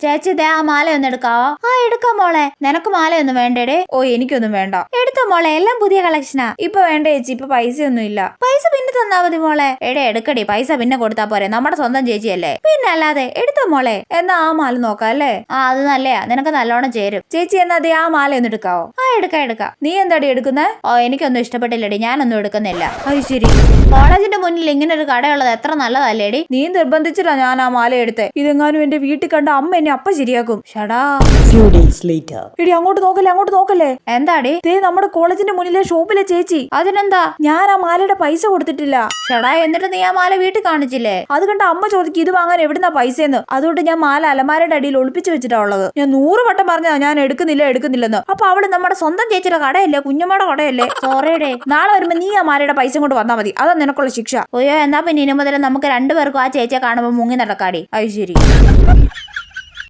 ചേച്ചി ദേ ആ മാല ഒന്ന് എടുക്കാവോ? ആ എടുക്കാം മോളെ. നിനക്ക് മാലയൊന്നും വേണ്ടേടേ? ഓ എനിക്കൊന്നും വേണ്ട. എടുത്തോ മോളെ, എല്ലാം പുതിയ കളക്ഷനാ. ഇപ്പൊ വേണ്ട ചേച്ചി, ഇപ്പൊ പൈസയൊന്നും ഇല്ല. പൈസ പിന്നെ തന്നാ മതി മോളെ. എടുക്കടി, പൈസ പിന്നെ കൊടുത്താ പോരെ, നമ്മുടെ സ്വന്തം ചേച്ചിയല്ലേ. പിന്നെ അല്ലാതെ. എടുത്തോ മോളെ. എന്നാ ആ മാല നോക്കാം അല്ലേ? ആ അത് നല്ലയാ, നിനക്ക് നല്ലോണം ചേരും. ചേച്ചി എന്നാ ദേ ആ മാല ഒന്ന് എടുക്കാവോ? ആ എടുക്കാം. നീ എന്താടി എടുക്കുന്നേ? ഓ എനിക്കൊന്നും ഇഷ്ടപ്പെട്ടില്ലടി, ഞാനൊന്നും എടുക്കുന്നില്ല. അത് ശരി. കോളേജിന്റെ മുന്നിൽ ഇങ്ങനെ ഒരു കടയുള്ളത് എത്ര നല്ലതല്ലേടി. നീ നിർബന്ധിച്ചിട്ടാ ഞാൻ ആ മാല എടുത്തേ. ഇതെങ്ങാനും എന്റെ വീട്ടിൽ കണ്ട അമ്മ എന്നെ അപ്പ ശരിയാക്കും. ഷടാ. എടി അങ്ങോട്ട് നോക്കല്ലേ. എന്താടി? ദേ നമ്മുടെ കോളേജിന്റെ മുന്നിലെ ഷോപ്പിലെ ചേച്ചി. അതിനെന്താ? ഞാൻ ആ മാലയുടെ പൈസ കൊടുത്തിട്ടില്ല. ഷടാ, എന്നിട്ട് നീ ആ മാല വീട്ടിൽ കാണിച്ചില്ലേ? അത് കണ്ട അമ്മ ചോദിക്കും ഇത് വാങ്ങാൻ എവിടുന്നാ പൈസയെന്ന്. അതുകൊണ്ട് ഞാൻ മാല അലമാരയുടെ അടിയിൽ ഒളിപ്പിച്ചു വെച്ചിട്ടാ ഉള്ളത്. ഞാൻ 100 വട്ടം പറഞ്ഞാ ഞാൻ എടുക്കുന്നില്ലെന്ന്. അപ്പൊ അവള് നമ്മുടെ സ്വന്തം ചേച്ചിയുടെ കടയല്ലേ, കുഞ്ഞമ്മയുടെ കടയല്ലേ. സോറിയടേ. നാളെ വരുമ്പോ നീ ആ മാലയുടെ പൈസ കൊണ്ട് വന്നാ മതി. അതാ നിനക്കുള്ള ശിക്ഷ. ഓയോ എന്നാ പിന്നെ ഇനി മുതൽ നമുക്ക് രണ്ടുപേർക്കും ആ ചേച്ചിയെ കാണുമ്പോൾ മുങ്ങി നടക്കാടി. അത് ശരി.